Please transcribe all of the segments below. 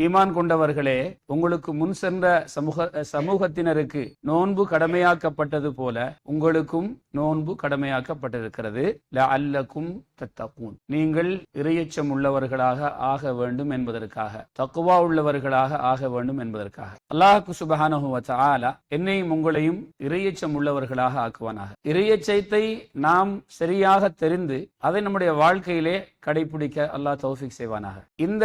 ஈமான் கொண்டவர்களே, உங்களுக்கு முன் சென்ற சமூகத்தினருக்கு நோன்பு கடமையாக்கப்பட்டது போல உங்களுக்கும் நோன்பு கடமையாக்கப்பட்டிருக்கிறது. லஅல்லக்கும் தத்தகூன், நீங்கள் இறையச்சம் உள்ளவர்களாக ஆக வேண்டும் என்பதற்காக, தக்வா உள்ளவர்களாக ஆக வேண்டும் என்பதற்காக. அல்லாஹ் சுப்ஹானஹு வ தஆலா என்னையும் உங்களையும் இறையச்சம் உள்ளவர்களாக ஆக்குவானாக. இறையச்சத்தை நாம் சரியாக தெரிந்து அதை நம்முடைய வாழ்க்கையிலே கடைபிடிக்க அல்லாஹ் தௌஃபீக் செய்வானாக. இந்த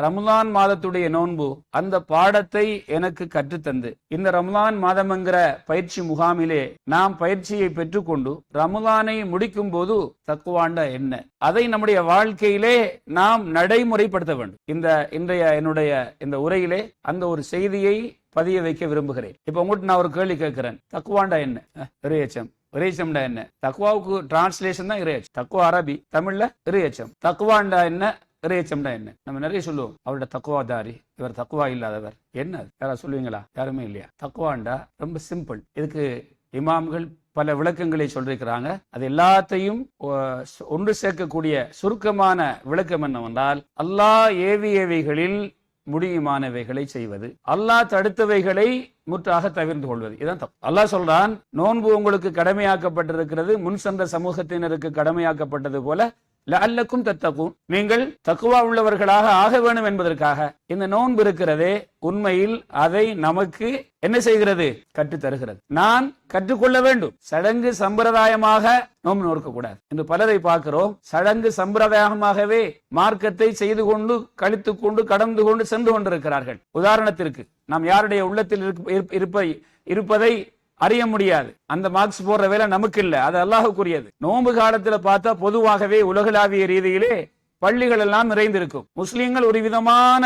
ரமலான் மாதத்துடைய நோன்பு அந்த பாடத்தை எனக்கு கற்றுத்தந்து, இந்த ரமலான் மாதம் என்கிற பயிற்சி முகாமிலே நாம் பயிற்சியை பெற்றுக்கொண்டு ரமலானை முடிக்கும் போது தக்குவாண்டா என்ன, அதை நம்முடைய வாழ்க்கையிலே நாம் நடைமுறைப்படுத்த வேண்டும். இன்றைய என்னுடைய இந்த உரையிலே அந்த ஒரு செய்தியை பதிய வைக்க விரும்புகிறேன். இப்ப உங்கள்கிட்ட நான் ஒரு கேள்வி கேட்கிறேன், தக்குவாண்டா என்ன? இறையச்சம். இறையச்சம்டா என்ன? தக்குவாவுக்கு டிரான்ஸ்லேஷன் தான் இறையச்சம். தக்குவா அரபி, தமிழ்ல இறையச்சம். தக்குவாண்டா என்ன, இறையச்சம்டா என்ன? நம்ம நிறைய சொல்லுவோம், அவரோட தக்குவாதாரி, இவர் தக்குவா இல்லாதவர். என்ன யாராவது சொல்லுவீங்களா? யாருமே இல்லையா? தக்குவாண்டா ரொம்ப சிம்பிள். இதுக்கு இமாம்கள் பல விளக்கங்களை சொல்லிருக்கிறாங்க. அது எல்லாத்தையும் ஒன்று சேர்க்கக்கூடிய சுருக்கமான விளக்கம் என்னவென்றால், அல்லாஹ் ஏவியவைகளில் முடியுமானவைகளை செய்வது, அல்லாஹ் தடுத்தவைகளை முற்றாக தவிர்த்து கொள்வது. இதான் தப்பு. அல்லாஹ் சொல்றான், நோன்பு உங்களுக்கு கடமையாக்கப்பட்டிருக்கிறது, முன் சென்ற சமூகத்தினருக்கு கடமையாக்கப்பட்டது போல லஅல்லக்கும் தத்தகூன், நீங்கள் தக்குவா உள்ளவர்களாக ஆக வேண்டும் என்பதற்காக இந்த நோன்பு இருக்கிறதே, உண்மையில் அதை நமக்கு என்ன செய்கிறது? கற்றுத் தருகிறது. நான் கற்றுக்கொள்ள வேண்டும். சடங்கு சம்பிரதாயமாக நோன்பு நோக்க கூடாது என்று பலரை பார்க்கிறோம். சடங்கு சம்பிரதாயமாகவே மார்க்கத்தை செய்து கொண்டு கழித்து கொண்டு கடந்து கொண்டு சென்று கொண்டிருக்கிறார்கள். உதாரணத்திற்கு, நாம் யாருடைய உள்ளத்தில் இருப்பதை அறிய முடியாது. அந்த மார்க்ஸ் போடுற வேலை நமக்கு இல்ல, அது அல்லாஹ்வுக்குரியது. நோன்பு காலத்துல பார்த்தா பொதுவாகவே உலகளாவிய ரீதியிலே பள்ளிகள் எல்லாம் நிறைந்திருக்கும். முஸ்லிம்கள் ஒரு விதமான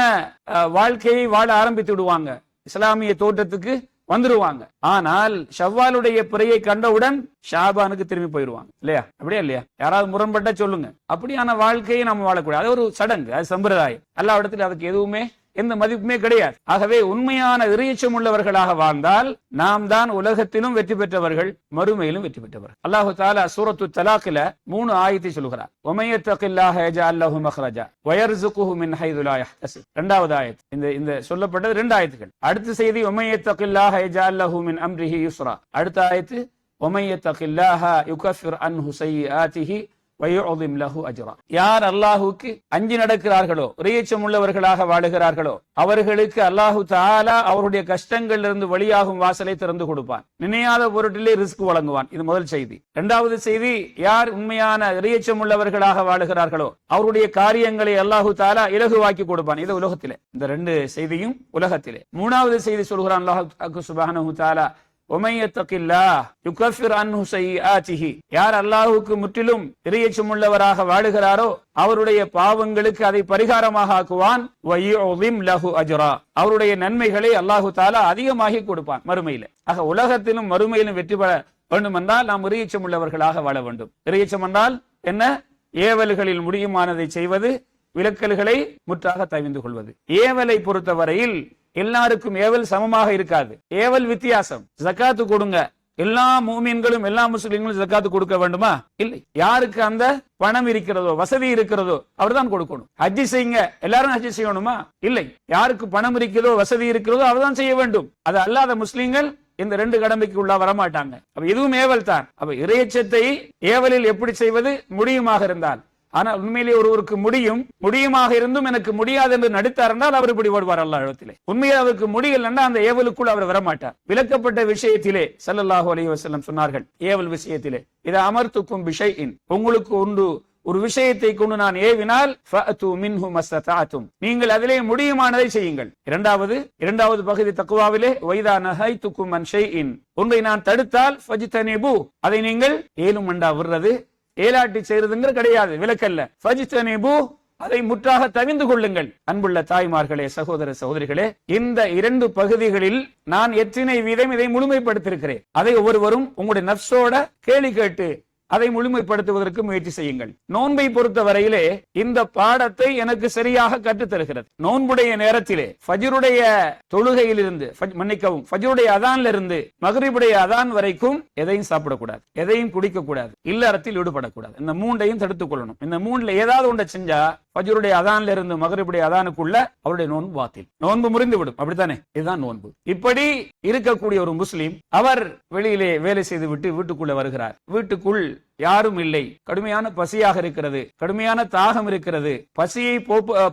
வாழ்க்கையை வாழ ஆரம்பித்து விடுவாங்க, இஸ்லாமிய தோற்றத்துக்கு வந்துருவாங்க. ஆனால் ஷவ்வாலுடைய பிறையை கண்டவுடன் ஷாபானுக்கு திரும்பி போயிடுவாங்க. இல்லையா? அப்படியா இல்லையா? யாராவது முரண்பட்ட சொல்லுங்க. அப்படியான வாழ்க்கையை நம்ம வாழக்கூடாது. அது ஒரு சடங்கு, அது சம்பிரதாயம். எல்லா இடத்துல அதுக்கு எதுவுமே எந்த மதிப்புமே கிடையாது. ஆகவே உண்மையான இறையச்சம் உள்ளவர்களாக வாழ்ந்தால் நாம் தான் உலகத்திலும் வெற்றி பெற்றவர்கள், மறுமையிலும் வெற்றி பெற்றவர்கள். அல்லாஹு தஆலா சூரத்து தலாக்ல 3 ஆயத்தை சொல்கிறார். வமயத்தகில்லாஹ யஜஅல் லஹு மக்ரஜா வயர்ஸுகுஹு மின் ஹைது லா யஹ்தஸிப். இரண்டாவது ஆயத். இந்த சொல்லப்பட்டது 2 ஆயத்துகள். அடுத்த செய்தி வமயத்தகில்லாஹ யஜஅல் லஹு மின் அம்ரிஹி யுஸ்ரா. அடுத்த ஆயத்து வமயத்தகில்லாஹ யுகஃபிர் அன்ஹு ஸய்யிஆதிஹி வயுஅஸிம் லஹு அஜ்ரா. யார் அல்லாஹ்வுக்கு அஞ்சி நடக்கிறார்களோ, இறையச்சம் உள்ளவர்களாக வாழுகிறார்களோ, அவர்களுக்கு அல்லாஹு தஆலா அவருடைய கஷ்டங்களிலிருந்து வழியாகும் வாசலை திறந்து கொடுப்பான். நினையாத பொருட்டிலே ரிஸ்க் வழங்குவான். இது முதல் செய்தி. இரண்டாவது செய்தி, யார் உண்மையான இறையச்சம் உள்ளவர்களாக வாழுகிறார்களோ அவருடைய காரியங்களை அல்லாஹு தஆலா இலகுவாக்கி கொடுப்பான். இது உலகத்திலே. இந்த 2 செய்தியும் உலகத்திலே. மூணாவது செய்தி சொல்கிறான் அல்லாஹ் சுப்ஹானஹு தஆலா, யார் அல்லாஹுக்கு முற்றிலும் இறையச்சம் உள்ளவராக வாழுகிறாரோ அவருடைய பாவங்களுக்கு அதை பரிகாரமாக ஆக்குவான். அவருடைய நன்மைகளை அல்லாஹு தஆலா அதிகமாகி கொடுப்பான் மறுமையில. ஆக உலகத்திலும் மறுமையிலும் வெற்றி பெற வேண்டும் என்றால் நாம் இறையச்சம் உள்ளவர்களாக வாழ வேண்டும். இறையச்சம் என்றால் என்ன? ஏவல்களில் முடியுமானதை செய்வது, விலக்கல்களை முற்றாக தவிர்த்து கொள்வது. ஏவலை பொறுத்தவரையில் எல்லாருக்கும் ஏவல் சமமாக இருக்காது. ஏவல் வித்தியாசம். ஜகாத்து கொடுங்க, எல்லா மூமின்களும் எல்லா முஸ்லிம்களும் ஜகாத்து கொடுக்க வேண்டுமா? இல்லை. யாருக்கு அந்த பணம் இருக்கிறதோ, வசதி இருக்கிறதோ அவர்தான் கொடுக்கணும். ஹஜ்ஜி செய்யுங்க, எல்லாரும் ஹஜ்ஜி செய்யணுமா? இல்லை. யாருக்கு பணம் இருக்கிறதோ, வசதி இருக்கிறதோ அவர்தான் செய்ய வேண்டும். அது அல்லாத முஸ்லிம்கள் இந்த 2 கடமைக்கு உள்ள வரமாட்டாங்க. அப்ப இதுவும் ஏவல் தான். அப்ப இறையச்சத்தை ஏவலில் எப்படி செய்வது? முடியுமாக இருந்தால். ஆனால் உண்மையிலே ஒருவருக்கு முடியுமாக இருந்தும் எனக்கு முடியாது என்று நடித்தார் என்றால் அவர் இப்படி ஓடுவார் அல்லாஹ்விடத்திலே. உண்மையில் அவருக்கு முடியலன்னா அந்த ஏவலுக்குள் அவர் வரமாட்டார். விலக்கப்பட்ட விஷயத்திலே ஸல்லல்லாஹு அலைஹி வஸல்லம் சொன்னார்கள், ஏவல் விஷயத்திலே, இத அமர்த்துக்கும் பிஷைஇன், உங்களுக்கு ஒரு விஷயத்தை கொண்டு நான் ஏவினால் ஃபஅது மின்ஹு மஸ்ததஅதும், நீங்கள் அதிலே முடியுமானதை செய்யுங்கள். இரண்டாவது பகுதி தக்வாவிலே, வைதா நஹைதுக்கும் அன் ஷைஇன், ஒன்றை நான் தடுத்தால் ஃபஜ்தனிபு, அதை நீங்கள் ஏலுமண்டா விடுறது, ஏலாட்டி செய்யறதுங்கிற கிடையாது, விலக்கல்ல. ஃபஜ்தனிபு, அதை முற்றாக தவிர்த்து கொள்ளுங்கள். அன்புள்ள தாய்மார்களே, சகோதர சகோதரிகளே, இந்த 2 பகுதிகளில் நான் எத்தனை வீதம் இதை முழுமைப்படுத்தியிருக்கிறேன், அதை ஒவ்வொருவரும் உங்களுடைய நஃப்ஸோட கேள்வி கேட்டு அதை முழுமைப்படுத்துவதற்கு முயற்சி செய்யுங்கள். நோன்பை பொறுத்த வரையிலே இந்த பாடத்தை எனக்கு சரியாக கற்றுத் தருகிறது. நோன்புடைய நேரத்திலே ஃபஜ்ருடைய தொழுகையிலிருந்து ஃபஜ்ருடைய அதான்ல இருந்து மக்ரிபுடைய அதான் வரைக்கும் எதையும் சாப்பிடக்கூடாது, எதையும் குடிக்க கூடாது, இல்லறத்தில் ஈடுபடக்கூடாது. இந்த 3ஐயும் தடுத்துக் கொள்ளணும். இந்த 3ல ஏதாவது ஒன்றை செஞ்சா ஃபஜ்ருடைய அதான்ல இருந்து மகரிபுடைய அதானுக்குள்ள அவருடைய நோன்பு பாத்தில், நோன்பு முறிந்து விடும். அப்படித்தானே? இதுதான் நோன்பு. இப்படி இருக்கக்கூடிய ஒரு முஸ்லிம் அவர் வெளியிலே வேலை செய்து விட்டு வீட்டுக்குள்ள வருகிறார். வீட்டுக்குள் யாரும் இல்லை, கடுமையான பசியாக இருக்கிறது, கடுமையான தாகம் இருக்கிறது, பசியை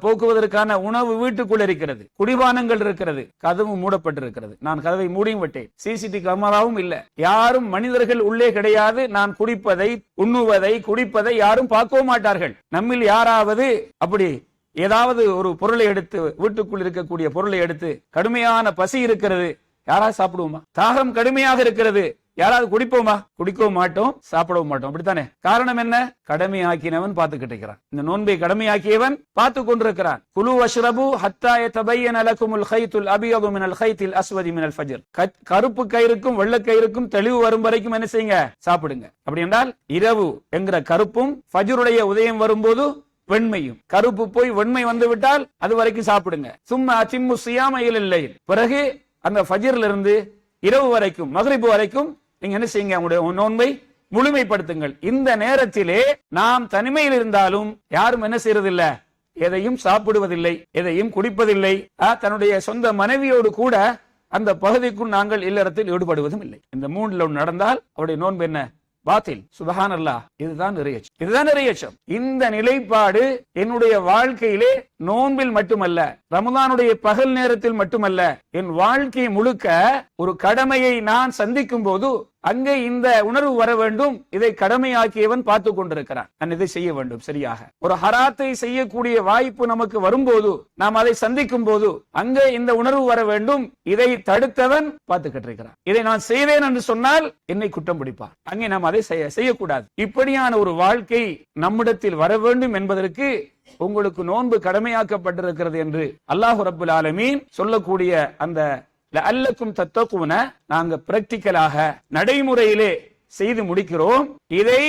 போக்குவதற்கான உணவு வீட்டுக்குள் இருக்கிறது, குடிபானங்கள் இருக்கிறது, கதவு மூடப்பட்டிருக்கிறது. நான் கதவை மூடியும் விட்டேன், சிசிடிவி கேமராவும் இல்ல, யாரும் மனிதர்கள் உள்ளே கிடையாது. நான் குடிப்பதை, உண்ணுவதை, குடிப்பதை யாரும் பார்க்கவும் மாட்டார்கள். நம்மில் யாராவது அப்படி ஏதாவது ஒரு பொருளை எடுத்து, வீட்டுக்குள் இருக்கக்கூடிய பொருளை எடுத்து, கடுமையான பசி இருக்கிறது, யாராவது சாப்பிடுவோமா? தாகம் கடுமையாக இருக்கிறது, யாராவது குடிப்போமா? குடிக்கவும் மாட்டோம், சாப்பிடவும் மாட்டோம். அப்படித்தானே? காரணம் என்ன? கடமையாக்கினவன் பார்த்துக்கிட்டு இருக்கிறான். இந்த நோன்பை கடமையாக்கியவன் பார்த்து கொண்டிருக்கிறான். குலு வஷ்ரபு ஹத்தா யதபையன லகுமுல் கைத்துல் அபியது மினல் கைத்தில் அஸ்வதி மினல் ஃபஜ்ர். கருப்பு கயிறுக்கும் வெள்ளை கயிறுக்கும் தெளிவு வரும் வரைக்கும் என்ன செய்யுங்க? சாப்பிடுங்க. அப்படி என்றால் இரவு என்கிற கருப்பும் ஃபஜ்ருடைய உதயம் வரும்போது வெண்மையும், கருப்பு போய் வெண்மை வந்து விட்டால் அது வரைக்கும் சாப்பிடுங்க. சும்மா அச்சிம்மு சியாம இலல்லை, பிறகு அந்த ஃபஜ்ர்ல இருந்து இரவு வரைக்கும், மக்ரிப் வரைக்கும் நீங்க என்ன செய்யுங்க? உங்களுடைய நோன்பை முழுமைப்படுத்துங்கள். இந்த நேரத்திலே நாம் தனிமையில் இருந்தாலும் யாரும் என்ன செய்யறதில்ல? எதையும் சாப்பிடுவதில்லை, எதையும் குடிப்பதில்லை. தன்னுடைய சொந்த மனைவியோடு கூட அந்த பகுதிக்குள் நாங்கள் இல்லறத்தில் ஈடுபடுவதும் இல்லை. இந்த மூணுல நடந்தால் அவருடைய நோன்பு என்ன? பாத்தில். சுபஹானல்லாஹ். இதுதான் இறையச்சம், இதுதான் இறையச்சம். இந்த நிலைப்பாடு என்னுடைய வாழ்க்கையிலே நோன்பில் மட்டுமல்ல, ரமலானுடைய பகல் நேரத்தில் மட்டுமல்ல, என் வாழ்க்கை முழுக்க ஒரு கடமையை நான் சந்திக்கும் போது அங்கே இந்த உணர்வு வர வேண்டும். இதை கடமையாக்கியவன் பார்த்து கொண்டிருக்கிறான், நான் இதை செய்ய வேண்டும். சரியாக ஒரு ஹராத்தை செய்யக்கூடிய வாய்ப்பு நமக்கு வரும்போது, நாம் அதை சந்திக்கும் போது அங்கே இந்த உணர்வு வர வேண்டும். இதை தடுத்தவன் பார்த்துக்கிட்டு இருக்கிறான். இதை நான் செய்தேன் என்று சொன்னால் என்னை குற்றம் பிடிப்பார். அங்கே நாம் அதை செய்யக்கூடாது. இப்படியான ஒரு வாழ்க்கை நம்மிடத்தில் வர வேண்டும் என்பதற்கு உங்களுக்கு நோன்பு கடமையாக்கப்பட்டிருக்கிறது என்று அல்லாஹ் ரப்புல் ஆலமீன் சொல்லக்கூடிய அந்த லஅல்லக்கும் தத்தகுன நாங்க பிராக்டிகலாக நடைமுறையிலே செய்து முடிக்கிறோம். இதை,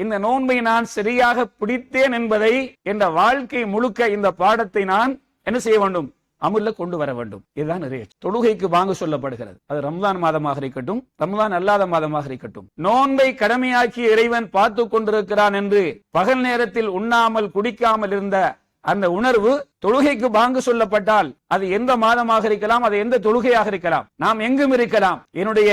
இந்த நோன்பை நான் சரியாக பிடித்தேன் என்பதை என்ற வாழ்க்கை முழுக்க இந்த பாடத்தை நான் என்ன செய்ய வேண்டும்? அமுல்ல கொண்டு வர வேண்டும். இதுதான் நிறைய. தொழுகைக்கு வாங்க சொல்லப்படுகிறது. அது ரம்ஜான் மாதமாக இருக்கட்டும், ரம்ஜான் அல்லாத மாதமாக இருக்கட்டும், நோன்பை கடமையாக்கி இறைவன் பார்த்து கொண்டிருக்கிறான் என்று பகல் நேரத்தில் உண்ணாமல் குடிக்காமல் இருந்த அந்த உணர்வு தொழுகைக்கு பாங்கு சொல்லப்பட்டால் அது எந்த மாதமாக இருக்கலாம், அது எந்த தொழுகையாக இருக்கலாம், நாம் எங்கும் இருக்கலாம், என்னுடைய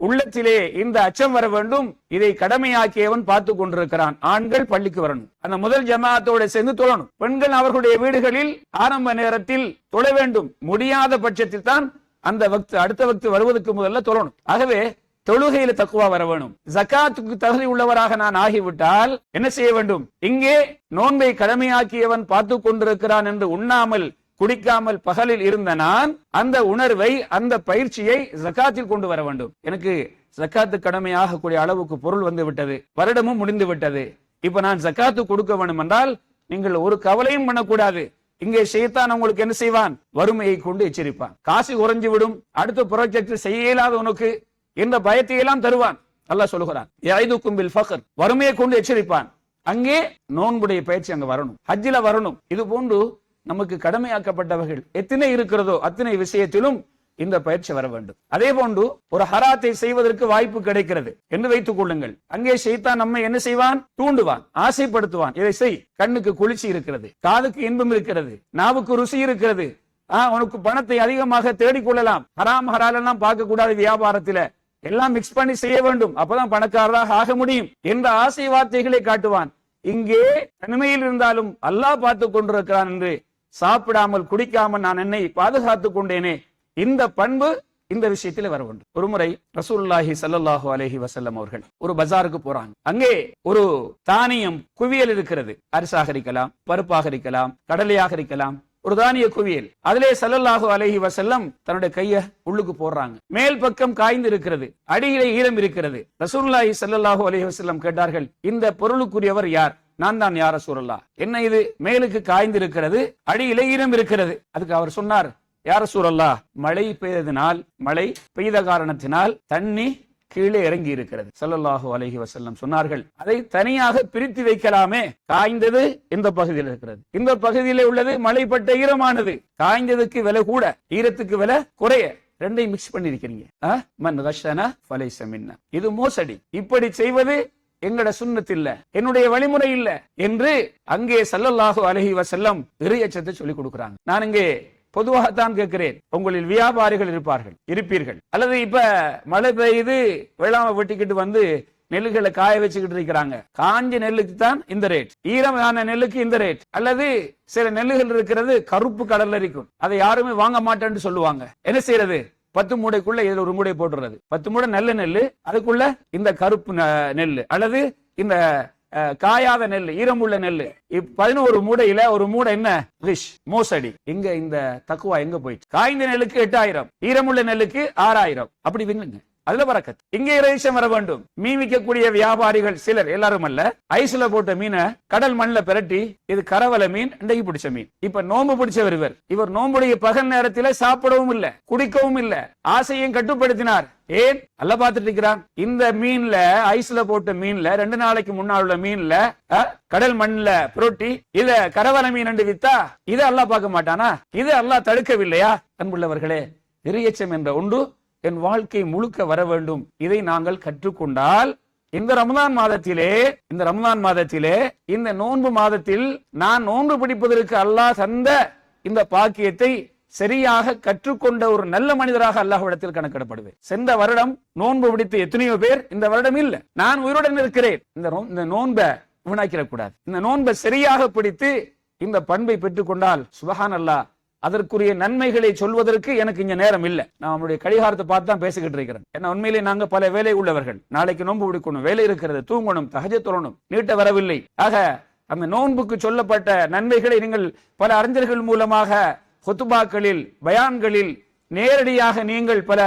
உள்ளத்திலே இந்த அச்சம் வர வேண்டும். இதை கடமையாக்கியவன் பார்த்து கொண்டிருக்கிறான். ஆண்கள் பள்ளிக்கு வரணும், அந்த முதல் ஜமாத்தோட சேர்ந்து தொழணும். பெண்கள் அவர்களுடைய வீடுகளில் ஆரம்ப நேரத்தில் தொழ வேண்டும். முடியாத பட்சத்தில் தான் அந்த வக்து, அடுத்த வக்து வருவதற்கு முதல்ல தொழணும். ஆகவே தொழுகையில தக்குவா வர வேணும். ஜகாத்துக்கு தகுதி உள்ளவராக நான் ஆகிவிட்டால் என்ன செய்ய வேண்டும்? இங்கே நோன்பை கடமையாக்கியவன் பார்த்து கொண்டிருக்கிறான் என்று உண்ணாமல் குடிக்காமல் பகலில் இருந்த நான் அந்த உணர்வை, அந்த பயிற்சியை ஜகாத்தில் கொண்டு வர வேண்டும். எனக்கு ஜகாத்து கடமையாக கூடிய அளவுக்கு பொருள் வந்து விட்டது, வருடமும் முடிந்து விட்டது, இப்ப நான் ஜகாத்து கொடுக்க வேண்டும் என்றால் நீங்கள் ஒரு கவலையும் பண்ணக்கூடாது. இங்கே ஷைத்தான் உங்களுக்கு என்ன செய்வான்? வறுமையை கொண்டு எச்சரிப்பான். காசு குறைஞ்சு விடும், அடுத்த ப்ராஜெக்ட் செய்ய இயலாத உனக்கு என்ற பயத்தை எல்லாம் தருவான். அல்லாஹ் சொல்லுகிறான், யஐதுக்கும் பில் ஃபக்ர், வறுமையை கொண்டு எச்சரிப்பான். அங்கே நோன்புடைய பயிற்சி அங்க வரணும், ஹஜ்ஜில வரணும். இது போன்று நமக்கு கடமையாக்கப்பட்டவர்கள் எத்தனை இருக்கிறதோ அத்தனை விஷயத்திலும் இந்த பயிற்சி வர வேண்டும். அதே போன்று ஒரு ஹராத்தை செய்வதற்கு வாய்ப்பு கிடைக்கிறது என்று வைத்துக் கொள்ளுங்கள். அங்கே ஷைத்தான் நம்மை என்ன செய்வான்? தூண்டுவான், ஆசைப்படுத்துவான். இதை செய், கண்ணுக்கு குளிர்ச்சி இருக்கிறது, காதுக்கு இன்பம் இருக்கிறது, நாவுக்கு ருசி இருக்கிறது, உனக்கு பணத்தை அதிகமாக தேடிக்கொள்ளலாம், ஹராம் ஹலால் எல்லாம் பார்க்க கூடாது, வியாபாரத்தில எல்லாம் மிக்ஸ் பண்ணி செய்ய வேண்டும், அப்பதான் பணக்காரராக ஆக முடியும் என்ற ஆசை வார்த்தைகளை காட்டுவான். இங்கே தனிமையில் இருந்தாலும் அல்லாஹ் பார்த்து கொண்டிருக்கிறான் என்று சாப்பிடாமல் குடிக்காமல் நான் என்னை பாதுகாத்துக் கொண்டேனே, இந்த பண்பு இந்த விஷயத்தில் வர வேண்டும். ஒருமுறை ரசூலுல்லாஹி ஸல்லல்லாஹு அலைஹி வஸல்லம் அவர்கள் ஒரு பஜாருக்கு போறாங்க. அங்கே ஒரு தானியம் குவியல் இருக்கிறது. அரிசாக இருக்கலாம், பருப்பாக இருக்கலாம், கடலையாக இருக்கலாம், ஒரு தானிய குவியல். அதிலே ஸல்லல்லாஹு அலைஹி வஸல்லம் தன்னுடைய கைய உள்ளுக்கு போடுறாங்க. மேல் பக்கம் காய்ந்து இருக்கிறது, அடியிலே ஈரம் இருக்கிறது. ரசூலுல்லாஹி ஸல்லல்லாஹு அலைஹி வஸல்லம் கேட்டார்கள், இந்த பொருளுக்குரியவர் யார்? நான் தான் யா ரசூலல்லாஹ். என்ன இது? மேலுக்கு காய்ந்து இருக்கிறது, அடியிலே ஈரம் இருக்கிறது. அதுக்கு அவர் சொன்னார், யா ரசூலல்லாஹ், மழை பெய்ததினால், மழை பெய்த காரணத்தினால் தண்ணி கீழே இறங்கி இருக்கிறது. ஸல்லல்லாஹு அலைஹி வஸல்லம் சொன்னார்கள், அதை தனியாக பிரித்து வைக்கலாமே. காய்ந்தது இந்த பகுதியில் இருக்கிறது, இந்த பகுதியிலே உள்ளது மழைப்பட்ட ஈரமானது. காய்ந்ததுக்கு விலை கூட, ஈரத்துக்கு விலை குறைய, ரெண்டையும் மிக்ஸ் பண்ணி இருக்கிறீங்க. மன் கஷனா ஃபலைஸ மின்னா. இது மோசடி. இப்படி செய்வது எங்கட சுன்னத் இல்ல, என்னுடைய வழிமுறை இல்ல என்று அங்கே ஸல்லல்லாஹு அலைஹி வஸல்லம் இறையச்சத்தை சொல்லிக் கொடுக்கிறாங்க. நான் இங்கே பொதுவாகத்தான் கேட்கிறேன். உங்களில் வியாபாரிகள் இருப்பீர்கள், அல்லது இப்ப மழை பெய்யுது வெள்ளாம வெட்டிக்கிட்டு வந்து நெல்லுகளை காய வச்சுக்கிட்டு இருக்கிறாங்க. காஞ்ச நெல்லுக்கு தான் இந்த ரேட், ஈரமான நெல்லுக்கு இந்த ரேட். அல்லது சில நெல்லுகள் இருக்கிறது கருப்பு கடல்ல இருக்கும், அதை யாருமே வாங்க மாட்டேன்னு சொல்லுவாங்க. என்ன செய்யறது? 10 மூடைக்குள்ள இதுல ஒரு மூடை போட்டுறது. 10 மூடை நல்ல நெல்லு, அதுக்குள்ள இந்த கருப்பு நெல்லு அல்லது இந்த காயாத நெல், ஈரமுள்ள நெல். 11 மூடையில ஒரு மூடை என்ன ரிஷ், மோசடி. இங்க இந்த தக்குவா எங்க போயிடுச்சு? காய்ந்த நெல்லுக்கு 8000, ஈரமுள்ள நெல்லுக்கு 6000. அப்படி விண்ணுங்க, அதுல வரக்கத். இங்கே இறைச்சம் வர வேண்டும். மீன் விற்கக்கூடிய வியாபாரிகள் சிலர், எல்லாரும் அல்ல, ஐஸ்ல போட்ட மீனை கடல் மண்ணில் பிரட்டி, இது கரவல மீன், இன்றைக்கு பிடிச்ச மீன். இப்ப நோம்பு பிடிச்சவர் இவர் நோம்புடைய பகல் நேரத்தில் சாப்பிடவும் இல்ல, குடிக்கவும் இல்ல, ஆசையும் கட்டுப்படுத்தினார். ஏன்? அல்ல பார்த்துட்டு இருக்கிறான். இந்த மீன்ல, ஐஸ்ல போட்ட மீன்ல, 2 நாளைக்கு முன்னால் உள்ள மீன்ல கடல் மண்ணில் புரட்டி இத கரவல மீன் என்று வித்தா இதை அல்லாஹ் பார்க்க மாட்டானா? இது அல்லாஹ் தடுக்கவில்லையா? அன்புள்ளவர்களே, இறையச்சம் என்ற ஒன்று என் வாழ்க்கை முழுக்க வர வேண்டும். இதை நாங்கள் கற்றுக்கொண்டால் இந்த ரமலான் மாதத்திலே இந்த நோன்பு மாதத்தில் நான் நோன்பு பிடிப்பதற்கு அல்லாஹ் தந்த இந்த பாக்கியத்தை சரியாக கற்றுக்கொண்ட ஒரு நல்ல மனிதராக அல்லாஹ்விடத்தில் கணக்கிடப்படுவேன். சென்ற வருடம் நோன்பு பிடித்த எத்தனையோ பேர் இந்த வருடம் இல்ல. நான் உயிருடன் இருக்கிறேன். இந்த நோன்பை வீணாக்கிடக்கூடாது. இந்த நோன்பை சரியாக பிடித்து இந்த பண்பை பெற்றுக் கொண்டால் சுப்ஹானல்லாஹ், அதற்குரிய நன்மைகளை சொல்வதற்கு எனக்கு இங்க நேரம் இல்ல. நான் நம்முடைய கடிகாரத்தை பார்த்து தான் பேசிக்கிட்டு இருக்கிறேன். ஏன்னா உண்மையிலே நாங்க பல வேலை உள்ளவர்கள். நாளைக்கு நோன்பு பிடிக்கணும், வேலை இருக்கிறது, தூங்கணும், தஹஜ்ஜுத் தொழணும், நீட்ட வரவில்லை. ஆக அந்த நோன்புக்கு சொல்லப்பட்ட நன்மைகளை நீங்கள் பல அறிஞர்கள் மூலமாக ஹுத்பாக்களில், பயான்களில் நேரடியாக நீங்கள் பல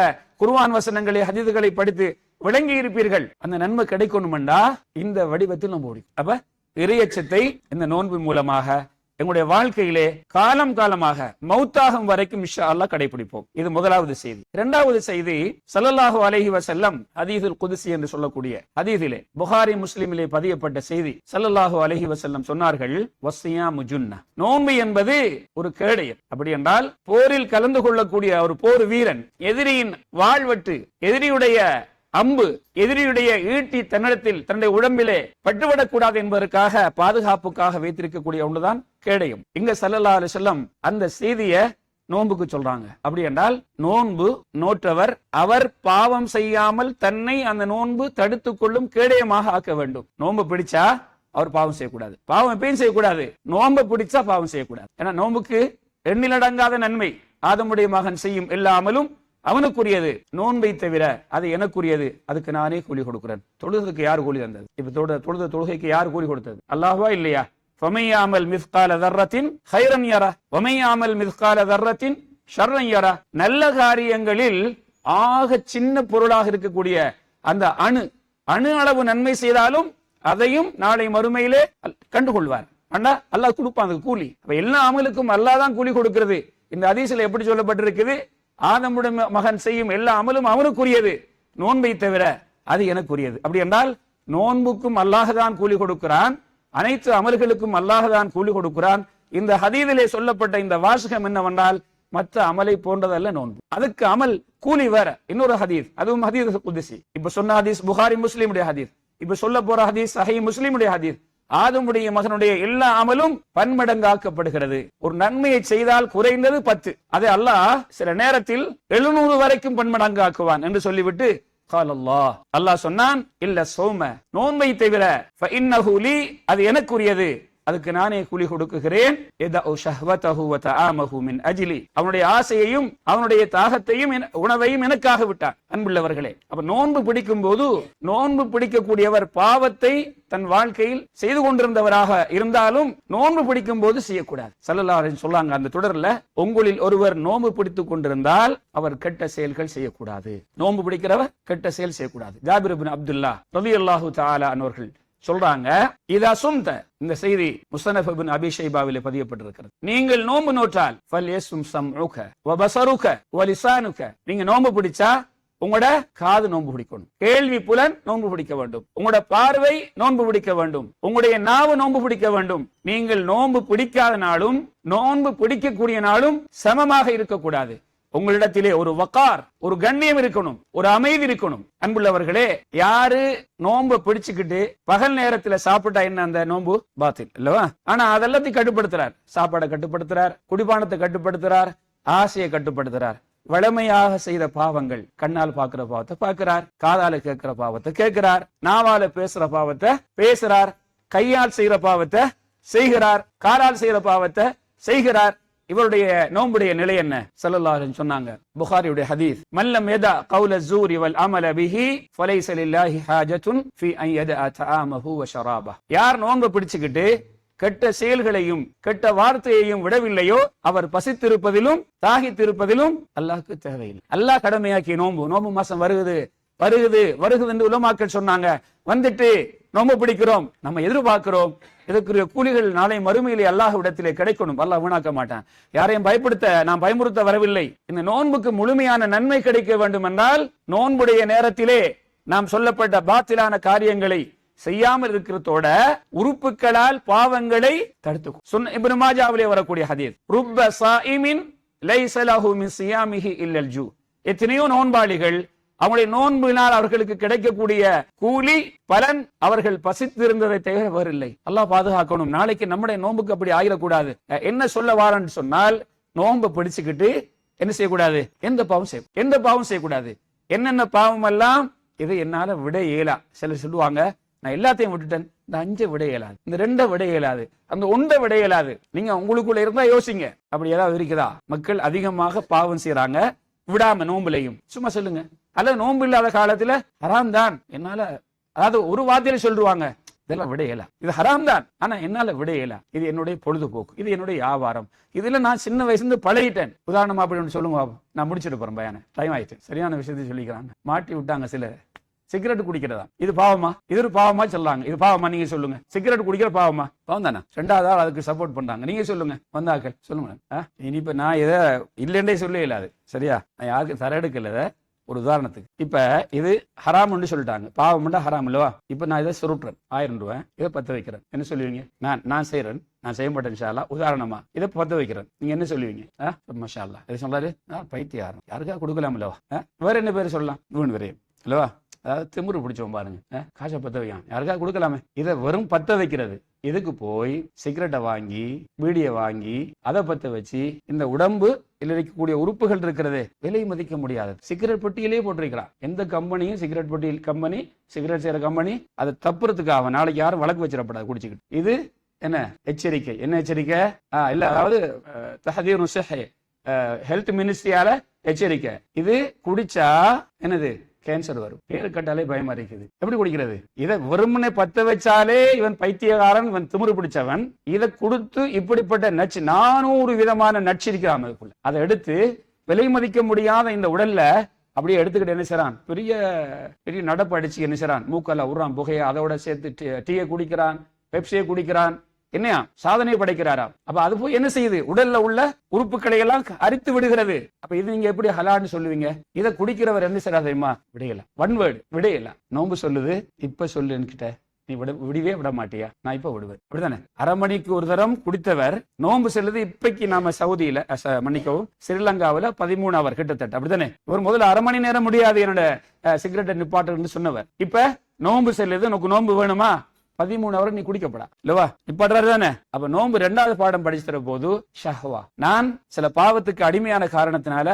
குர்ஆன் வசனங்களை, ஹதீஸ்களை படித்து விளங்கி இருப்பீர்கள். அந்த நன்மை கிடைக்கணும்டா இந்த வடிவத்தில் நம்ம ஓடி. அப்ப இறையச்சத்தை இந்த நோன்பு மூலமாக எங்களுடைய வாழ்க்கையிலே காலம் காலமாக மௌத்தாகும் வரைக்கும் இன்ஷா அல்லாஹ் கடைபிடிப்போம். இது முதலாவது செய்தி. இரண்டாவது செய்தி, ஸல்லல்லாஹு அலைஹி வஸல்லம் ஹதீஸுல் குத்ஸி என்று சொல்லக்கூடிய ஹதீஸிலே, புகாரி முஸ்லிமிலே பதியப்பட்ட செய்தி. ஸல்லல்லாஹு அலைஹி வஸல்லம் சொன்னார்கள், வஸ்ஸியாமு ஜுன்னா, நோன்பு என்பது ஒரு கேடயம். அப்படி என்றால் போரில் கலந்து கொள்ளக்கூடிய ஒரு போர் வீரன் எதிரியின் வாழ்வெட்டு, எதிரியுடைய அம்பு, எதிரியுடைய ஈட்டி தன்னிடத்தில் தன்னுடைய உடம்பிலே பட்டுவிடக்கூடாது என்பதற்காக பாதுகாப்புக்காக வைத்திருக்கக்கூடிய ஒன்றுதான் கேடயம். இங்க ஸல்லல்லாஹு அலைஹி வஸல்லம் அந்த செய்தியை நோன்புக்கு சொல்றாங்க. அப்படி என்றால் நோன்பு நோற்றவர் அவர் பாவம் செய்யாமல் தன்னை அந்த நோன்பு தடுத்துக் கொள்ளும் கேடயமாக ஆக்க வேண்டும். நோன்பு பிடிச்சா அவர் பாவம் செய்யக்கூடாது, பாவம் எப்பயும் செய்யக்கூடாது. நோன்பு பிடிச்சா பாவம் செய்யக்கூடாது. ஏன்னா நோன்புக்கு எண்ணிலடங்காத நன்மை. ஆதமுடைய மகன் செய்யும் எல்லா அமலும் அவனுக்குரியது, நோன்பை தவிர அது எனக்குரியது, அதுக்கு நானே கூலி கொடுக்கிறேன். தொழுகைக்கு யார் கூலி தந்தது? இப்ப தொழுத தொழுகைக்கு யார் கூலி கொடுத்தது? அல்லாஹ்வா இல்லையா? ஃபமையாமல் மிஸ்கால தர்ரத்தின் ஹைரன் யரா வமையாமல் மிஸ்கால தர்ரத்தின் ஷர்ரன் யரா. நல்ல காரியங்களில் ஆக சின்ன பொருளாக இருக்கக்கூடிய அந்த அணு அளவு நன்மை செய்தாலும் அதையும் நாளை மறுமையிலே கண்டுகொள்வார். அண்ணா அல்லாஹ் கொடுப்பான் கூலி. எல்லா அமலுக்கும் அல்லாஹ் தான் கூலி கொடுக்கிறது. இந்த ஹதீஸ்ல எப்படி சொல்லப்பட்டிருக்குது? ஆதமுடைய மகன் செய்யும் எல்லா அமலும் அவனுக்குரியது, நோன்பை தவிர அது எனக்குரியது. அப்படி என்றால் நோன்புக்கும் அல்லாஹ் தான் கூலி கொடுக்கிறான், அனைத்து அமல்களுக்கும் அல்லாஹ் தான் கூலி கொடுக்கிறான். இந்த ஹதீஸிலே சொல்லப்பட்ட இந்த வாசகம் என்னவென்றால் மற்ற அமலை போன்றதல்ல நோன்பு, அதுக்கு அமல் கூலி வேற. இன்னொரு ஹதீஸ், அதுவும் ஹதீஸ் குத்ஸி. இப்ப சொன்ன ஹதீஸ் புகாரி முஸ்லிமுடைய ஹதீஸ், இப்ப சொல்ல போற ஹதீஸ் சஹீஹ் முஸ்லிமுடைய ஹதீஸ். ஆதமுடைய மகனுடைய எல்லா அமலும் பன்மடங்காக்கப்படுகிறது. ஒரு நன்மையை செய்தால் குறைந்தது 10, அதை அல்லாஹ் சில நேரத்தில் 700 வரைக்கும் பன்மடங்காக்குவான் என்று சொல்லிவிட்டு அல்லாஹ் சொன்னான், இல்ல சௌம, நோன்பை தவிர ஃபஇன்னஹு லீ, அது எனக்குரியது, அதுக்கு நானே கூலி கொடுக்குகிறேன். அவனுடைய ஆசையையும் அவனுடைய தாகத்தையும் உணவையும் எனக்காக விட்டான். அன்புள்ளவர்களே, அப்ப நோன்பு பிடிக்கும் போது நோன்பு பிடிக்கக்கூடியவர் பாவத்தை தன் வாழ்க்கையில் செய்து கொண்டிருந்தவராக இருந்தாலும் நோன்பு பிடிக்கும் போது செய்யக்கூடாது. ஸல்லல்லாஹு அலைஹி வஸல்லம் சொல்லாங்க அந்த தொடர்ல, உங்களில் ஒருவர் நோன்பு பிடித்துக் கொண்டிருந்தால் அவர் கெட்ட செயல்கள் செய்யக்கூடாது. நோன்பு பிடிக்கிறவர் கெட்ட செயல் செய்யக்கூடாது. ஜாபிர் இப்னு அப்துல்லா ரலியல்லாஹு தஆலா அன்ஹு சொல்றாங்க, இதா சும்த, இந்த செய்தி முஸ்னஃப் இப்னு அபீ ஷைபாவிலே பதியப்பட்டிருக்கிறது. நீங்கள் நோன்பு நோற்றால் ஃபல்யஸ்ம் ஸம்உக வ பஸருக வ லிஸானுக, நீங்க நோன்பு பிடிச்சா உங்களோட காது நோன்பு பிடிக்கணும், கேள்வி புலன் நோன்பு பிடிக்க வேண்டும், உங்களோட பார்வை நோன்பு பிடிக்க வேண்டும், உங்களுடைய நாவு நோன்பு பிடிக்க வேண்டும். நீங்கள் நோன்பு பிடிக்காத நாளும் நோன்பு பிடிக்கக்கூடிய நாளும் சமமாக இருக்கக்கூடாது. உங்களிடத்திலே ஒரு வக்கார், ஒரு கண்ணியம் இருக்கணும், ஒரு அமைதி இருக்கணும். அன்புள்ளவர்களே, யாரு நோன்பை பிடிச்சுக்கிட்டு பகல் நேரத்துல சாப்பிட்டா என்ன அந்த நோன்பு பாத்தில் இல்லவா? ஆனா அதெல்லாத்தையும் கட்டுப்படுத்துறார். சாப்பாடை கட்டுப்படுத்துறார், குடிபானத்தை கட்டுப்படுத்துறார், ஆசையை கட்டுப்படுத்துறார். வளமையாக செய்த பாவங்கள், கண்ணால் பார்க்கிற பாவத்தை பார்க்கிறார், காதால கேட்கிற பாவத்தை கேட்கிறார், நாவால பேசுற பாவத்தை பேசுறார், கையால் செய்யற பாவத்தை செய்கிறார், காலால் செய்யற பாவத்தை செய்கிறார். இவருடைய நோன்புடைய நிலை என்ன? ஸல்லல்லாஹு அலைஹி சொன்னாங்க, புகாரியுடைய ஹதீஸ், மல்லம் யதா கௌல ஸூரி வல் அமல பிஹி ஃபலைஸ லில்லாஹி ஹாஜத்துன் ஃபீ அன் யதா தஆமஹு வ ஷராபஹு. யார் நோன்பு பிடிச்சுக்கிட்டு கெட்ட செயல்களையும் கெட்ட வார்த்தையையும் விடவில்லையோ அவர் பசித்திருப்பதிலும் தாகித்திருப்பதிலும் அல்லாஹ்க்கு தேவையில்லை. அல்லாஹ் கடமையாக்கி நோன்பு மாசம் வருகுது என்று உலமாக்கள் சொன்னாங்க. வந்துட்டு நோன்பு பிடிக்கிறோம், நம்ம எதிர்பார்க்கிறோம், இதற்குரிய கூலிகள் நாளை மறுமையிலே அல்லாஹ்விடத்திலே கிடைக்கணும். அல்லாஹ் வீணாக்க மாட்டான். யாரையும் நான் பயமுறுத்த வரவில்லை. இந்த நோன்புக்கு முழுமையான நன்மை கிடைக்க வேண்டும் என்றால் நோன்புடைய நேரத்திலே நாம் சொல்லப்பட்ட பாத்திலான காரியங்களை செய்யாமல் இருக்கிறதோட உறுப்புகளால் பாவங்களை தடுத்துக்கும். இப்னு மாஜாவிலே வரக்கூடிய ஹதீஸ், ருப்ப ஸாயிமின் லைஸ லஹு மின் ஸியாமிஹி இல்லல் ஜூ. எத்தனையோ நோன்பாளிகள் அவங்களுடைய நோன்பினால் அவர்களுக்கு கிடைக்கக்கூடிய கூலி பலன் அவர்கள் பசித்திருந்ததை தவிர வரவில்லை. அல்லாஹ் பாதுகாக்கணும். நாளைக்கு நம்முடைய நோன்புக்கு அப்படி ஆகிடக்கூடாது. என்ன சொல்ல வாரன்னு சொன்னால், நோன்பை பிடிச்சுக்கிட்டு என்ன செய்யக்கூடாது? எந்த பாவம் செய்யக்கூடாது. என்னென்ன பாவம் எல்லாம் இது என்னால விட இயலா. சிலர் சொல்லுவாங்க, நான் எல்லாத்தையும் விட்டுட்டேன், இந்த 5 விட இயலாது, இந்த 2 விட இயலாது, அந்த 1 விட இயலாது. நீங்க உங்களுக்குள்ள இருந்தா யோசிங்க, அப்படி ஏதாவது இருக்குதா? மக்கள் அதிகமாக பாவம் செய்யறாங்க விடாம நோம்புலையும். சும்மா சொல்லுங்க. அல்லது நோன்பு இல்லாத காலத்துல ஹராம் தான் என்னால, அதாவது ஒரு வார்த்தையில சொல்லுவாங்க, இதெல்லாம் விட இயலா, இது ஹராம் தான், ஆனா என்னால விட இயலா, இது என்னுடைய பொழுதுபோக்கு, இது என்னுடைய வியாபாரம், இதுல நான் சின்ன வயசுல பழகிட்டேன். உதாரணமா அப்படி ஒன்று சொல்லுங்க, நான் முடிச்சுட்டு போறேன், பயான டைம் ஆயிடுச்சு. சரியான விஷயத்தை சொல்லிக்கிறாங்க. மாட்டி விட்டாங்க சில. சிகரெட் குடிக்கிறதா இது பாவமா? இது ஒரு பாவமா சொல்றாங்க. இது பாவமா? நீங்க சொல்லுங்க. சிகரெட் குடிக்கிற பாவமா? பாவம் தானே. 2வது ஆள் அதுக்கு சப்போர்ட் பண்றாங்க. நீங்க சொல்லுங்க, வந்தாக்கள் சொல்லுங்க. இனிப்ப நான் இதை இல்லைன்றே சொல்ல இயலாது. சரியா? நான் யாருக்கு தர எடுக்கல. ஒரு உதாரணத்துக்கு, இப்ப இது ஹராம்னு சொல்லிட்டாங்க, பாவம்னா ஹராம் இல்லவா? இப்ப நான் இதை சுருட்டுறேன், 1000 ரூபாய், இதை பத்த வைக்கிறேன். என்ன சொல்லுவீங்க? நான் செய்யறேன், நான் செய்ய மாட்டேன் இன்ஷா அல்லாஹ். உதாரணமா இதை பத்த வைக்கிறேன், நீங்க என்ன சொல்லுவீங்க? மாஷா அல்லாஹ். இது சொல்றாரு, பைத்தியாரம், யாருக்கா கொடுக்கலாம் இல்லவா? வேற என்ன பேர் சொல்லலாம்? வீண் விரையும் இல்லவா? அதாவது திமுரு பிடிச்சோம் பாருங்க, காசை பத்த வைக்கலாம், யாருக்கா கொடுக்கலாமே. இதை வெறும் பத்த வைக்கிறது. இதுக்கு போய் சிகரெட்டை வாங்கி, பீடியை வாங்கி, அதை பத்த வச்சு இந்த உடம்பு இருக்கக்கூடிய உறுப்புகள் இருக்கிறது விலை மதிக்க முடியாது. சிகரெட் பெட்டியிலே போட்டிருக்கிறான். எந்த கம்பெனியும் சிகரெட் பெட்டியில் கம்பெனி, சிகரெட் செய்யற கம்பெனி, அதை தப்புறதுக்காக நாளைக்கு யாரும் வழக்கு வச்சிடப்படாது குடிச்சுக்கிட்டு. இது என்ன எச்சரிக்கை? என்ன எச்சரிக்கை? இல்ல, அதாவது தஹதீர் ஸஹீஹ், ஹெல்த் மினிஸ்ட்ரியால எச்சரிக்கை. இது குடிச்சா என்னது? கேன்சர் வரும். பேரு கட்டாலே பயமா இருக்குது. எப்படி குடிக்கிறது? இதை வெறுமனே பத்த வச்சாலே இவன் பைத்தியகாரன், இவன் திமிரு பிடிச்சவன். இதை கொடுத்து இப்படிப்பட்ட நச்சு 400 விதமான நச்சு இருக்கிறான் அதுக்குள்ள. அதை எடுத்து விலை மதிக்க முடியாத இந்த உடல்ல அப்படியே எடுத்துக்கிட்டு என்ன செய்றான்? பெரிய பெரிய நடப்பு அடிச்சு என்ன செய்றான்? மூக்கல்ல உடுறான் புகையை, அதோட சேர்த்து டீயை குடிக்கிறான், பெப்சியை குடிக்கிறான். என்னையா சாதனை படைக்கிறாராம். அப்ப அது போய் என்ன செய்யுது? உடல்ல உள்ள உறுப்புகளை எல்லாம் அரித்து விடுகிறது. அப்ப இது நீங்க எப்படி ஹலால்னு சொல்லுவீங்க? இதை குடிக்கிறவர் என்ன செய்யறா தெரியுமா? விடையல. ஒன் வேர்டு, விடையல. நோன்பு சொல்லுது, இப்ப சொல்லு என்கிட்ட, நீ விடவே விட மாட்டியா? நான் இப்ப விடுவேன். அப்படித்தானே? அரை மணிக்கு ஒரு தரம் குடித்தவர் நோன்பு செல்லுது. இப்பைக்கு நாம சவுதியில, மன்னிக்கவும், ஸ்ரீலங்காவில 13 அவர் கிட்டத்தட்ட. அப்படித்தானே? ஒரு முதல்ல அரை மணி நேரம் முடியாது என்னோட சிகரெட்டை நிப்பாட்டுன்னு சொன்னவர், இப்ப நோன்பு செல்லுது, உனக்கு நோன்பு வேணுமா? 13 அவர் நீ குடிக்கப்படா இல்லவா? நிப்பாடுறாரு தானே? அப்ப நோன்பு 2வது பாடம் படிச்சு தர போது ஷஹ்வா, நான் சில பாவத்துக்கு அடிமையான காரணத்தினால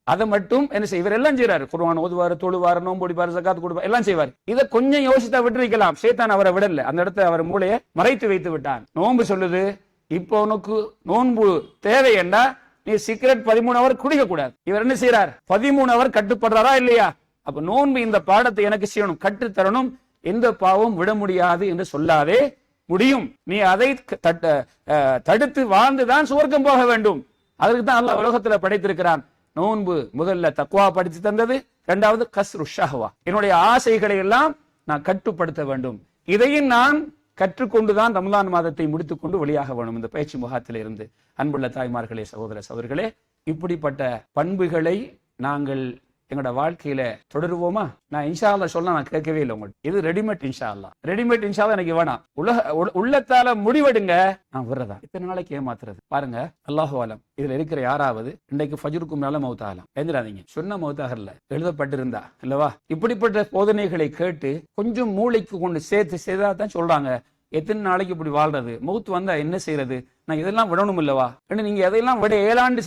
அதை மட்டும் என்ன செய்ய, இவர் எல்லாம் செய்யறாரு. குர்ஆன் ஓதுவாரு, தொழுவாரு, நோன்பு பிடிப்பாரு, ஜகாத் கொடுப்பாரு, எல்லாம் செய்வார். இதை கொஞ்சம் யோசித்தா விட்டுருக்கலாம். ஷைத்தான் அவரை விடல. அந்த இடத்தை அவர் மூளையை மறைத்து வைத்து விட்டான். நோன்பு சொல்லுது, இப்போ உனக்கு நோன்பு தேவை என்றா நீ சிகரெட் 13 அவர் குடிக்க கூடாது. இவர் என்ன செய்யறார்? 13 அவர் கட்டுப்படுறாரா இல்லையா? அப்ப நோன்பு இந்த பாடத்தை எனக்கு செய்யணும், கற்று தரணும். எந்த பாவம் விட முடியாது என்று சொல்லாதே, முடியும். நீ அதை தடுத்து வாழ்ந்துதான் சுவர்க்கம் போக வேண்டும். அதற்கு தான் அல்லாஹ் உலகத்துல படைத்திருக்கிறான். நோன்பு முதல்ல தக்வா படித்து தந்தது, 2வது கஸ்ரு ஷஹ்வா, என்னுடைய ஆசைகளை எல்லாம் நான் கட்டுப்படுத்த வேண்டும். இதையும் நான் கற்றுக்கொண்டுதான் ரமலான் மாதத்தை முடித்துக் கொண்டு வெளியாக வேணும் இந்த பயிற்சி முகாத்தில இருந்து. அன்புள்ள தாய்மார்களே, சகோதர சகோதரிகளே, இப்படிப்பட்ட பண்புகளை நாங்கள் எங்களோட வாழ்க்கையில தொடருவோமா? நான் இன்ஷா அல்லாஹ் சொல்ல நான் கேட்கவே இல்லை உங்களுக்கு. இது ரெடிமேட் இன்ஷா அல்லாஹ். ரெடிமேட் இன்ஷா அல்லாஹ் எனக்கு வேணாம். உள்ளத்தால முடிவெடுங்க. நான் விடுறதா இத்தனை நாளைக்கு ஏமாத்துறது பாருங்க. அல்லாஹு அலம். இதுல இருக்கிற யாராவது இன்றைக்கு ஃபஜ்ருக்கு மேல மௌத்தாகலாம், எழுந்திராதீங்க. சொன்ன மௌத்தாகல எழுதப்பட்டிருந்தா இல்லவா? இப்படிப்பட்ட போதனைகளை கேட்டு கொஞ்சம் மூளைக்கு கொண்டு சேர்த்தா தான் சொல்றாங்க எத்தனை நாளைக்கு இப்படி வாழ்றது, மௌத்து வந்தா என்ன செய்யறது, நான் இதெல்லாம் விடணும் இல்லவா? நீங்க எதையெல்லாம் விட ஏழாண்டு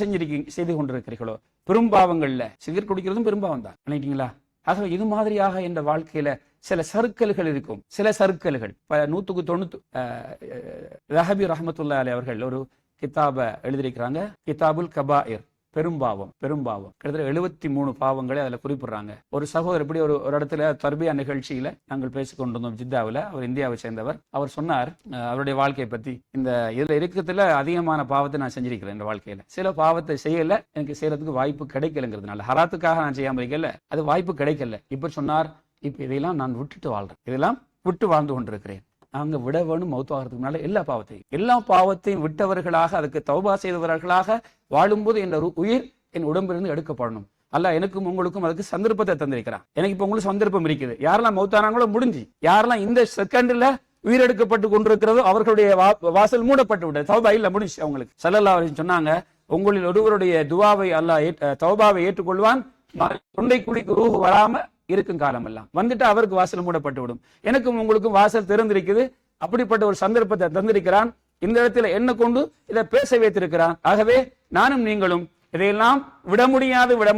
செய்து கொண்டிருக்கிறீர்களோ, பெரும்பாவங்கள்ல சிகரெட் குடிக்கிறதும் பெரும்பாவம் தான் நினைக்கிறீங்களா? ஆகவே இது மாதிரியாக இந்த வாழ்க்கையில சில சறுக்கல்கள் இருக்கும். சில சறுக்கல்கள் 190 ரஹபி ரஹமத்துல்லாஹி அலைஹி அவர்கள் ஒரு கிதாப எழுதியிருக்கிறாங்க, கிதாபுல் கபாயிர், பெரும்பாவம். கிட்டத்தட்ட 73 பாவங்களை அதுல குறிப்பிடுறாங்க. ஒரு சகோதரர் இப்படி ஒரு இடத்துல தர்பியா நிகழ்ச்சியில நாங்கள் பேசிக்கொண்டிருந்தோம் ஜித்தாவில். அவர் இந்தியாவை சேர்ந்தவர். அவர் சொன்னார் அவருடைய வாழ்க்கையை பத்தி, இந்த இதுல இருக்கிறதுல அதிகமான பாவத்தை நான் செஞ்சிருக்கிறேன் இந்த வாழ்க்கையில. சில பாவத்தை செய்யல, எனக்கு செய்யறதுக்கு வாய்ப்பு கிடைக்கலங்கிறதுனால, ஹராத்துக்காக நான் செய்யாம இருக்கல, அது வாய்ப்பு கிடைக்கல. இப்ப சொன்னார், இப்ப இதையெல்லாம் நான் விட்டுட்டு வாழ்றேன், இதெல்லாம் விட்டு வாழ்ந்து கொண்டிருக்கிறேன். நாங்க விட வேணும் மௌத்தாகிறதுக்கு முன்னால எல்லா பாவத்தையும் விட்டவர்களாக, அதுக்கு தௌபா செய்தவர்களாக வாழும்போது என் உயிர் என் உடம்பிலிருந்து எடுக்கப்படணும். அல்லாஹ் எனக்கும் உங்களுக்கும் அதுக்கு சந்தர்ப்பத்தை தந்திருக்கிறான். எனக்கு இப்ப உங்களுக்கு சந்தர்ப்பம் இருக்குது. யாரெல்லாம் மௌத்தானாங்களோ முடிஞ்சு, யாரெல்லாம் இந்த செகண்ட்ல உயிரெடுக்கப்பட்டு கொண்டிருக்கிறதோ அவர்களுடைய வாசல் மூடப்பட்டு விட்டது. தௌபா இல்ல, முடிஞ்சு அவங்களுக்கு. ஸல்லல்லாஹு அலைஹி வஸல்லம் சொன்னாங்க, உங்களில் ஒருவருடைய துவாவை அல்லாஹ் தௌபாவை ஏற்றுக்கொள்வான், தொண்டை குழிக்கு ரூஹ் வராம இருக்கும் காலம் எல்லாம் வந்துட்டு அவருக்கு வாசல் மூடப்பட்டு விடும். எனக்கும் உங்களுக்கும் வாசல் திறந்திருக்குது. அப்படிப்பட்ட ஒரு சந்தர்ப்பத்தை தந்திருக்கிறான். இந்த இடத்துல என்ன கொண்டு இதை பேச வைத்திருக்கிறான். ஆகவே நானும் நீங்களும் இதையெல்லாம் விட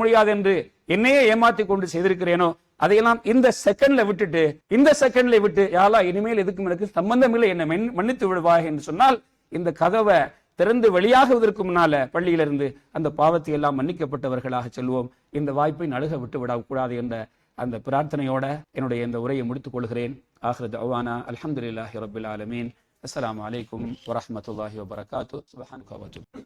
முடியாது என்று என்னையே ஏமாத்தி கொண்டு செய்திருக்கிறேனோ, அதையெல்லாம் இந்த செகண்ட்ல விட்டு யா அல்லாஹ் இனிமேல் எதுக்கும் எனக்கு சம்பந்தம் இல்லை, என்னை மன்னித்து விடுவாய் என்று சொன்னால், இந்த கதவை திறந்து வெளியாகுவதற்கு முன்னால பள்ளியிலிருந்து அந்த பாவத்தை எல்லாம் மன்னிக்கப்பட்டவர்களாக செல்வோம். இந்த வாய்ப்பை நழுக விட்டு விடக்கூடாது என்ற அந்த பிரார்த்தனையோட என்னுடைய இந்த உரையை முடித்துக் கொள்கிறேன். ஆகிரு தஅவானா அல்ஹம்துலில்லாஹி ரப்பில் ஆலமீன். அஸ்ஸலாமு அலைக்கும் வரஹ்மத்துல்லாஹி வபரகாத்துஹு. சுப்ஹானக வ தஆலா.